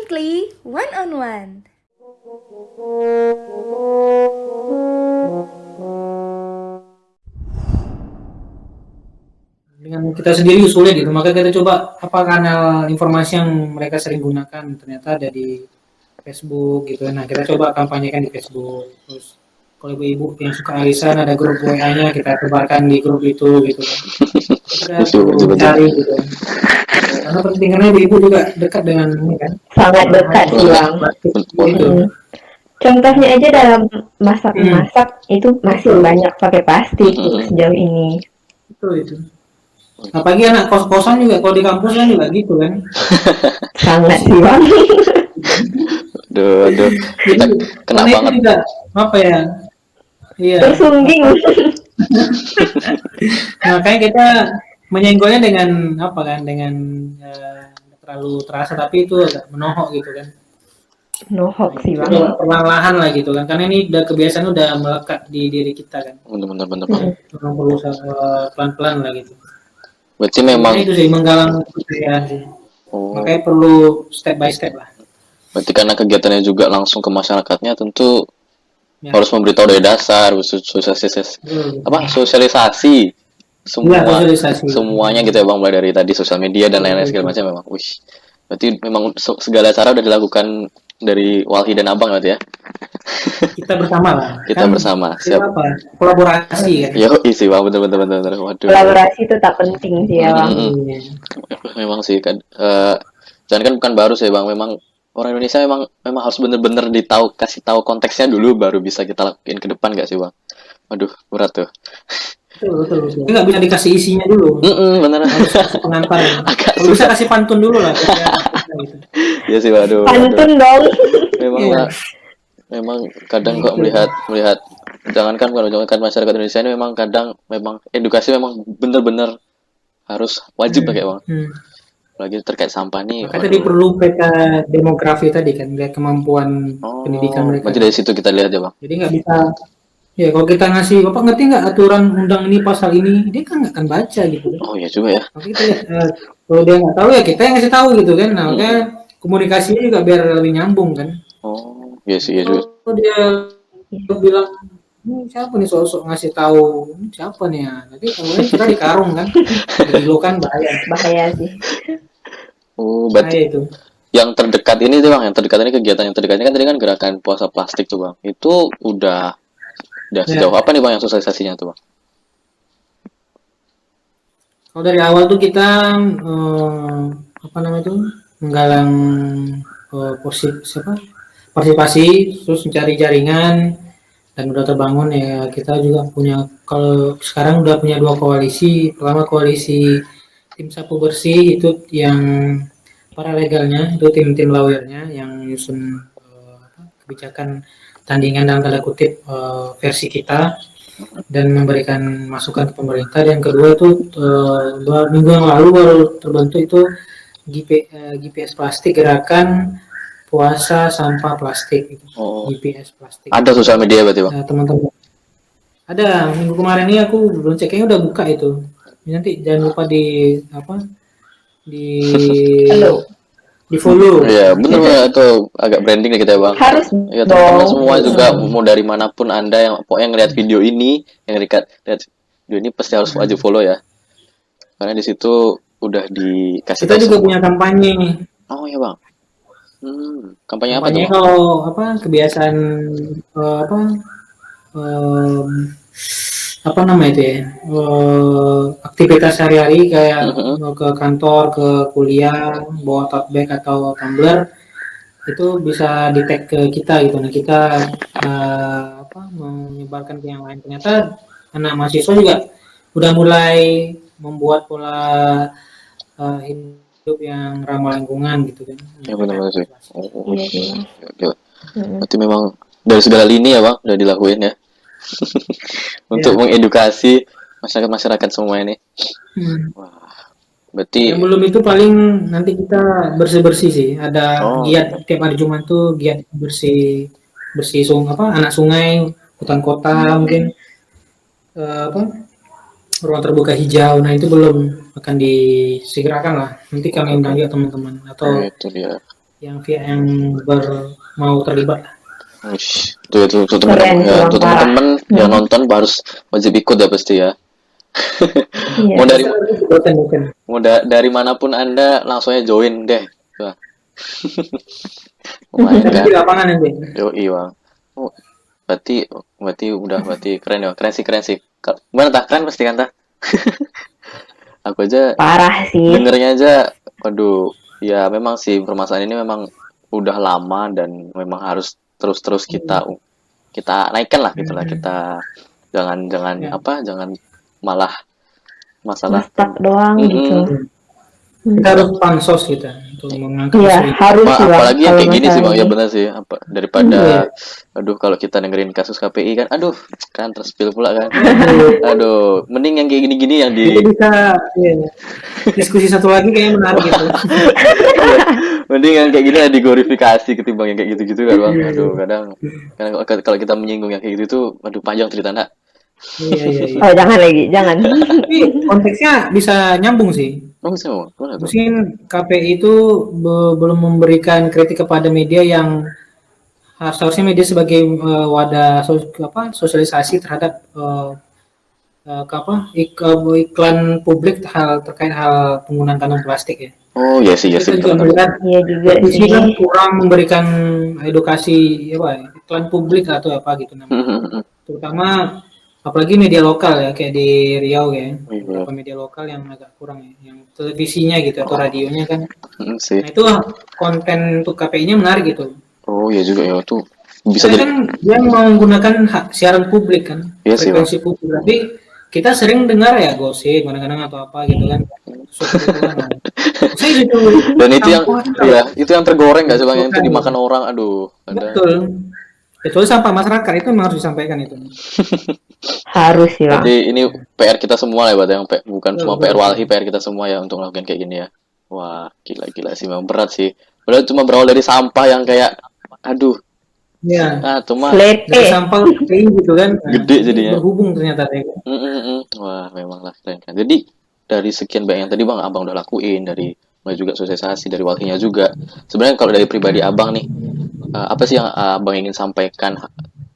Weekly One on One. Dengan kita sendiri sulit gitu, maka kita coba apa kanal informasi yang mereka sering gunakan, ternyata ada di Facebook gitu. Nah, kita coba kampanyekan di Facebook. Terus kalau ibu-ibu yang suka arisan ada grup WA-nya, kita sebarkan di grup itu gitu kan. Kita perlu cari gitu kan. Karena pentingnya ibu-ibu juga dekat dengan ini kan. Sangat dekat sih Bang. Itu. Contohnya aja dalam masak-masak itu masih banyak pakai plastik sejauh ini. Itu. Apalagi anak kos-kosan juga, kalau di kampus kan juga gitu kan. Sangat sih Bang. Aduh. Jadi, Kena banget. Juga, apa ya? Iya. Tersungging. Makanya kita menyenggolnya dengan apa kan? Dengan terlalu terasa, tapi itu agak menohok gitu kan. Nohok sih Bang. Perlahan lah gitu kan, karena ini udah kebiasaan udah melekat di diri kita kan. Bener. Memang perlu pelan-pelan lah gitu. Berarti memang itu sih menggalang kepercayaan sih. Makanya perlu step by step lah. Berarti karena kegiatannya juga langsung ke masyarakatnya, tentu harus memberitahu dari dasar, sosialisasi semuanya gitu ya Bang, mulai dari tadi sosial media dan lain-lain segala macam memang. Berarti memang segala cara udah dilakukan dari Walhi dan Abang berarti ya. Kita bersama lah. Kita kan bersama. Siap. Apa? Kolaborasi kan. Yo, isi Bang, bener. Waduh. Kolaborasi itu tak penting sih ya Bang. Memang sih kan. Jangan kan bukan baru sih Bang, memang orang Indonesia memang harus bener-bener kasih tahu konteksnya dulu, baru bisa kita lakuin ke depan gak sih Bang? Waduh, berat tuh. Betul. Ini nggak bisa dikasih isinya dulu. Beneran. Harus kasih pengantar. Kalau bisa kasih pantun dulu lah. Iya sih, waduh. Pantun dong. Memang kadang kok melihat jangankan masyarakat Indonesia ini memang kadang edukasi memang bener-bener harus wajib pakai Bang. Lagi terkait sampah nih. Makanya tadi perlu peta demografi tadi kan, lihat kemampuan pendidikan mereka. Berarti dari situ kita lihat ya Bang. Jadi nggak bisa. Ya kalau kita ngasih, Bapak ngerti nggak aturan undang ini pasal ini, dia kan nggak akan baca gitu. Oh iya juga ya. Tapi kita kalau dia nggak tahu ya kita yang ngasih tahu gitu kan. Nah makanya komunikasinya juga biar lebih nyambung kan. Oh iya sih ya juga. Kalau dia bilang siapa nih sosok ngasih tahu siapa nih ya, nanti kemudian kita dikarung kan, dilokan bahaya sih. Oh berarti itu. Yang terdekat ini tuh Bang, kegiatan yang terdekat ini kan tadi kan gerakan puasa plastik tuh Bang. Itu udah sejauh apa nih Bang yang sosialisasinya tuh Bang? Kalau dari awal tuh kita menggalang partisipasi, terus mencari jaringan dan udah terbangun ya. Kita juga punya, kalau sekarang udah punya 2 koalisi. Pertama koalisi tim sapu bersih, itu yang para legalnya, itu tim lawyernya yang nyusun kebijakan tandingan dalam tanda kutip versi kita dan memberikan masukan ke pemerintah. Dan kedua itu 2 minggu yang lalu baru terbentuk itu GPS plastik, gerakan puasa sampah plastik. GPS plastik. Ada sosial media berarti Bang? Teman-teman. Ada, minggu kemarin ini aku belum cek, kayaknya udah buka itu. Nanti jangan lupa di follow. Iya, benar itu agak branding nih kita ya Bang. Harus ya teman-teman semua juga mau dari manapun Anda yang pokoknya ngelihat video ini, lihat video ini pasti harus wajib follow ya. Karena di situ udah dikasih kita juga punya kampanye nih. Oh iya Bang. Kampanye apa tuh? Kalau kebiasaan aktivitas sehari-hari kayak ke kantor, ke kuliah, bawa tote bag atau tumbler, itu bisa di-tag ke kita gitu. Nah kita menyebarkan ke yang lain. Ternyata anak mahasiswa juga udah mulai membuat pola hidup yang ramah lingkungan gitu kan. Ya benar-benar sih. Berarti memang dari segala lini ya Bang udah dilakuin ya. Untuk mengedukasi masyarakat semua ini. Wah, berarti yang belum itu paling nanti kita bersih-bersih sih. Ada giat tiap hari Jumat tuh giat bersih anak sungai, hutan kota, mungkin ruang terbuka hijau. Nah itu belum akan disegerakan lah. Nanti kami undang juga teman-teman atau itu dia. mau terlibat. Ush, itu Keren teman-teman ya, sih, Bang, untuk parah. teman-teman yang nonton harus wajib ikut ya pasti ya. Iya. Mau dari Bukan. dari manapun Anda langsung aja join deh. Wah, lumayan Tapi kan? di lapangan nanti. Yoi, Bang. Oh, berarti keren ya. Keren sih. Gimana tah? Keren pasti kan tah? Aku aja Parah sih. dengernya aja, waduh, ya memang sih permasalahan ini memang udah lama dan memang harus terus-terus kita naikkan lah gitulah kita jangan Ya. jangan malah masalah Stuck doang gitu. Kita harus pansos kita untuk mengangkat Iya, isu ini. harus sih, Bang. Apalagi yang Kalau kayak gini sih masalah Bang, ya ini. benar sih daripada Iya. aduh kalau kita dengerin kasus KPI kan kan terspill pula kan. Aduh, mending yang kayak gini-gini yang Itu bisa ya, diskusi satu lagi kayaknya menarik gitu. mending yang kayak gini ya diglorifikasi ketimbang yang kayak gitu-gitu kan Bang. Aduh, kadang kalau kita menyinggung yang kayak gitu tuh aduh panjang cerita nak. Iya. Oh, jangan lagi, jangan. Tapi konteksnya bisa nyambung sih. Oh, bisa Bang. Gimana tuh? Mungkin KPI itu belum memberikan kritik kepada media yang seharusnya media sebagai wadah sosialisasi terhadap iklan publik terkait hal penggunaan kantong plastik ya. Oh, iya sih Kita juga betul. melihat Iya juga televisi sih. kan kurang memberikan edukasi iklan publik atau apa gitu namanya. Terutama apalagi media lokal ya kayak di Riau ya. Beberapa media lokal yang agak kurang ya, yang televisinya gitu atau radionya kan. Sih. Nah itu konten untuk KPI-nya menarik gitu. Oh, iya juga ya tuh. Bisa Karena jadi kan dia menggunakan hak siaran publik kan, Iya sih, Bang. frekuensi publik. Tapi kita sering dengar ya gosip kadang-kadang atau apa gitu kan. Saya gitu. Dan itu yang Sampah, iya, itu yang tergoreng nggak sih Bang, yang itu Bukan. dimakan orang. Aduh, ada. Betul. Kecuali sampah masyarakat itu memang harus disampaikan itu. Harus sih, Bang. Jadi ini PR kita semua lah ya, Bang, yang bukan cuma PR Betul. Walhi, PR kita semua ya untuk melakukan kayak gini ya. Wah, gila sih, memang berat sih. Padahal cuma berawal dari sampah yang kayak aduh, Iya. cuma Slate Dari sampah gitu kan. Nah, Gede jadinya. Berhubung ternyata ya. Wah, memang lah keren kan. Jadi dari sekian banyak yang tadi Bang Abang udah lakuin dari mulai juga sosialisasi dari Walhinya juga. Sebenarnya kalau dari pribadi Abang nih, apa sih yang Abang ingin sampaikan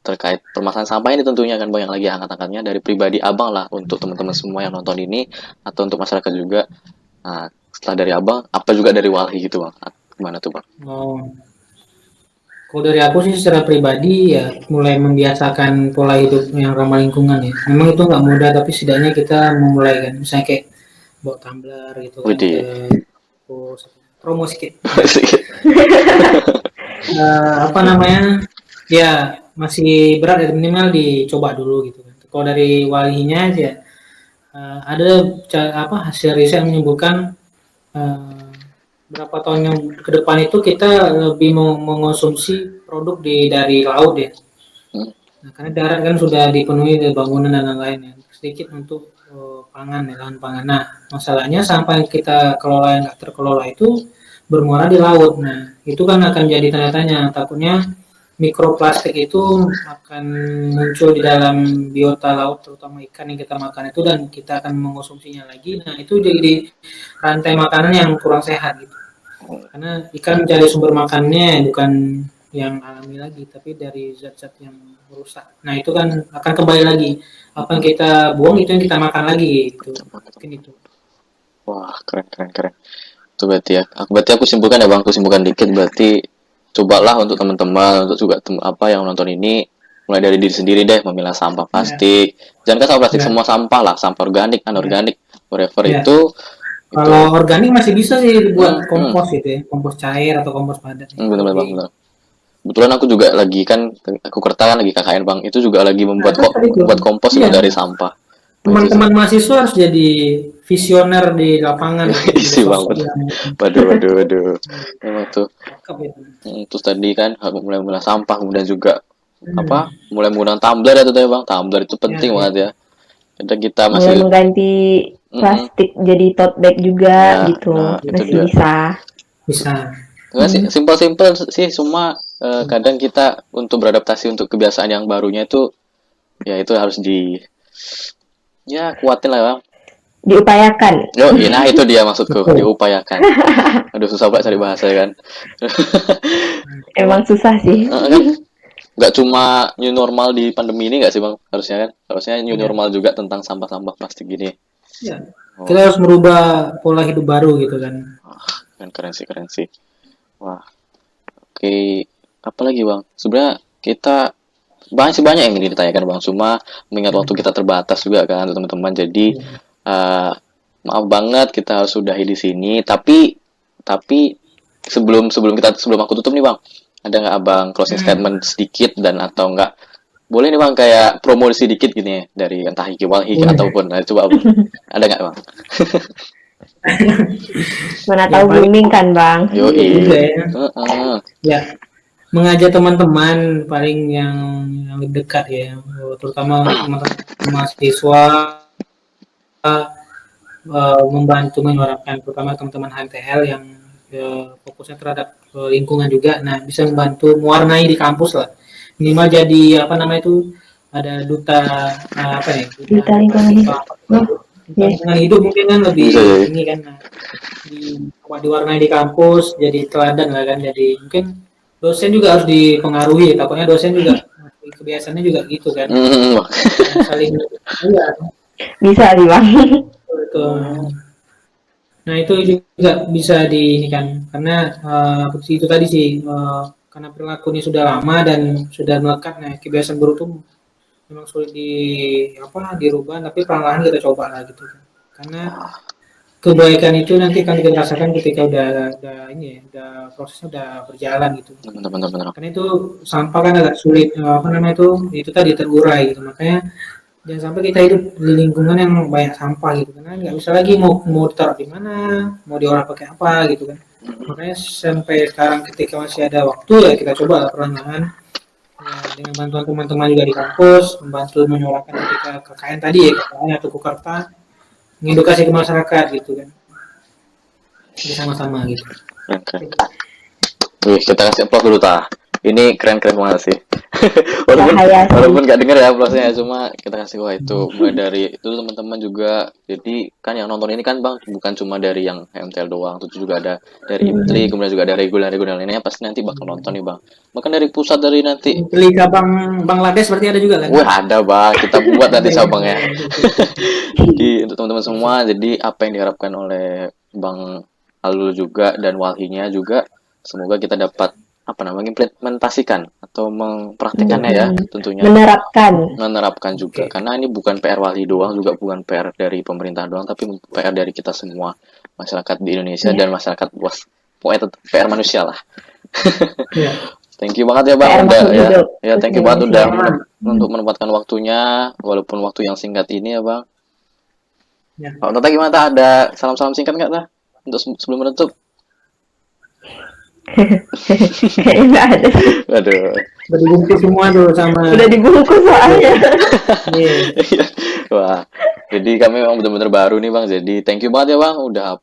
terkait permasalahan sampah ini tentunya kan Bang yang lagi angkat-angkatnya dari pribadi Abang lah untuk teman-teman semua yang nonton ini atau untuk masyarakat juga. Nah, setelah dari Abang, apa juga dari Walhi gitu Bang? Gimana tuh Bang? Oh. Kalau dari aku sih secara pribadi ya mulai membiasakan pola hidup yang ramah lingkungan ya. Memang itu nggak mudah tapi setidaknya kita memulai kan. Misalnya kayak bawa tumbler gitu kan Widih. promo sedikit. Apa namanya? Ya masih berat ya minimal dicoba dulu gitu kan. Kalau dari walinya aja ada hasil riset yang menyebutkan berapa tahun yang ke depan itu kita lebih mengonsumsi produk dari laut ya. Nah, karena darat kan sudah dipenuhi dengan bangunan dan lain-lain ya. Sedikit untuk pangan ya, lahan pangan. Nah, masalahnya sampah yang kita kelola yang nggak terkelola itu bermuara di laut. Nah, itu kan akan jadi tanda tanya. Takutnya mikroplastik itu akan muncul di dalam biota laut, terutama ikan yang kita makan itu, dan kita akan mengonsumsinya lagi. Nah, itu jadi rantai makanan yang kurang sehat gitu. Karena ikan mencari sumber makannya bukan yang alami lagi, tapi dari zat-zat yang merusak. Nah, itu kan akan kembali lagi. Apa yang kita buang itu yang kita makan lagi gitu. Mungkin itu. Wah, keren. Itu berarti ya. Berarti aku simpulkan ya Bang, aku simpulkan dikit berarti cobalah untuk teman-teman, untuk juga yang nonton ini mulai dari diri sendiri deh memilah sampah plastik. Jangan kan sampah plastik, semua sampah lah, sampah organik, anorganik, whatever itu. Kalau organik masih bisa sih buat kompos gitu ya, kompos cair atau kompos padat. Benar Bang, benar. Kebetulan aku juga lagi kan, aku kerta kan lagi KKN Bang, itu juga lagi membuat kompos dari sampah. Teman-teman mahasiswa harus jadi visioner di lapangan. Isi Bang, waduh. Memang tuh. Terus tadi kan mulai sampah, kemudian juga mulai menggunakan tumbler ya tuh ya Bang. Tumbler itu penting banget ya. Kita masih mulai mengganti plastik jadi tote bag juga gitu. Masih bisa. Simpel sih, cuma kadang kita untuk beradaptasi untuk kebiasaan yang barunya itu ya itu harus kuatin lah Bang. diupayakan. Yo, nah itu dia maksudku, diupayakan. Aduh, susah banget cari bahasa ya kan. Emang susah sih. Kan nggak cuma new normal di pandemi ini nggak sih bang? Harusnya kan, harusnya new Iya. normal juga tentang sampah-sampah plastik gini. Ya. Kita harus merubah pola hidup baru gitu kan. Keren sih. Wah, oke. Apa lagi bang? Sebenarnya kita banyak yang ingin ditanyakan bang. Cuma mengingat waktu kita terbatas juga kan teman-teman. Jadi maaf banget kita harus sudahi di sini. Tapi sebelum aku tutup nih bang, ada nggak abang closing statement sedikit dan atau enggak boleh nih bang kayak promosi sedikit gini ya dari entah Hiki Walhi ataupun coba abang. Ada nggak bang? Mana tahu booming kan bang. Yo Juga ya. Ya, mengajak teman-teman paling yang lebih dekat ya, terutama teman-teman mahasiswa, membantu menyuarakan, terutama teman-teman HMTL yang fokusnya terhadap lingkungan juga. Nah, bisa membantu mewarnai di kampus lah. Minimal jadi apa namanya itu, ada duta apa ya? Duta lingkungan hidup. Duta lingkungan hidup mungkin kan lebih ini kan. Nah, diwarnai di kampus jadi teladan lah kan. Jadi mungkin dosen juga harus dipengaruhi. Takutnya dosen juga kebiasaannya juga gitu kan. Saling iya. Bisa sih bang. Betul. Nah itu juga bisa di ini kan, karena itu tadi sih, karena perilaku ini sudah lama dan sudah melekat. Nah kebiasaan buruk itu memang sulit dirubah, tapi perlahan kita coba lah gitu kan. Karena kebaikan itu nanti akan kita rasakan ketika udah prosesnya udah berjalan gitu. Benar. Karena itu sampah kan agak sulit itu tadi terurai gitu. Makanya jangan sampai kita hidup di lingkungan yang banyak sampah gitu, karena nggak bisa lagi mau ditaruh di mana, mau diolah pakai apa gitu kan. Makanya sampai sekarang ketika masih ada waktu ya kita coba perlahan-lahan ya, dengan bantuan teman-teman juga di kampus, membantu menyuarakan ketika KKN tadi ya, KKN atau Kukarta, mengedukasi ke masyarakat gitu kan. Jadi sama-sama gitu. Wih, kita kasih aplaus dulu tah. Ini keren banget sih. walaupun nggak denger ya aplausnya, cuma kita kasih wah itu mulai dari itu teman-teman juga. Jadi kan yang nonton ini kan bang bukan cuma dari yang MTL doang, itu juga ada dari IMTRI, kemudian juga ada reguler lainnya pasti nanti bakal nonton nih bang. Bahkan dari pusat dari nanti. Liga Bangladesh berarti ada juga kan? Wah ada bang, kita buat nanti sabangnya. Jadi untuk teman-teman semua, jadi apa yang diharapkan oleh Bang Alul juga dan Walhinya juga, semoga kita dapat implementasikan atau mempraktikannya ya tentunya. Menerapkan juga, karena ini bukan PR Walhi doang, juga bukan PR dari pemerintah doang, tapi PR dari kita semua masyarakat di Indonesia dan masyarakat luas. Pokoknya PR manusia lah. Thank you banget ya bang thank you banget udah untuk menempatkan waktunya walaupun waktu yang singkat ini ya bang. Pak Tata gimana? Ada salam-salam singkat nggak Tata untuk sebelum menutup? Kayaknya nggak ada. Aduh. Udah dibungkus semua tuh sama. Udah dibungkus soalnya. Wah, jadi kami memang benar-benar baru nih bang. Jadi thank you banget ya bang. Udah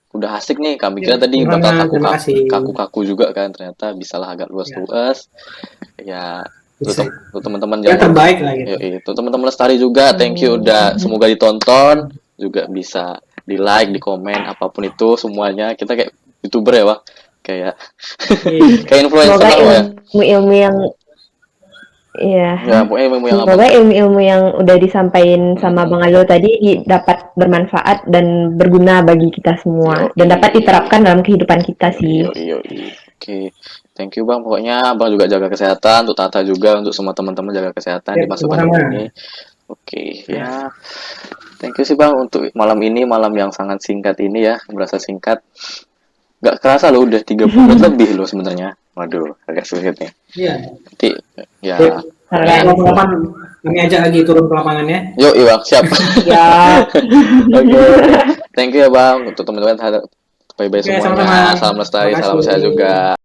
udah asik nih. Kami kira tadi bakal kaku-kaku juga kan. Ternyata bisalah agak luas-luas. Ya. Untuk teman-teman yang terbaik lah gitu. Itu teman-teman Lestari juga. Thank you udah semoga ditonton. Juga bisa di like, di komen, apapun itu semuanya. Kita kayak YouTuber ya bang. Kayak influencer lah ya. Ilmu-ilmu yang semoga ilmu-ilmu yang udah disampaikan sama Bang Alul tadi dapat bermanfaat dan berguna bagi kita semua dan dapat diterapkan dalam kehidupan kita sih. Oke. Thank you bang. Pokoknya bang juga jaga kesehatan, untuk Tata juga, untuk semua teman-teman jaga kesehatan di masa pandemi ini. Oke, ya. Thank you sih bang untuk malam ini, malam yang sangat singkat ini ya, berasa singkat. Gak kerasa loh udah 30 menit lebih loh sebenarnya. Waduh, agak sulit nih. Iya. Nanti ya. Kami ajak lagi turun ke lapangannya. Yuk, bang, siap. Ya. Oke. Thank you ya bang untuk teman-teman. Bye-bye semuanya. Salam Lestari, salam sehat juga.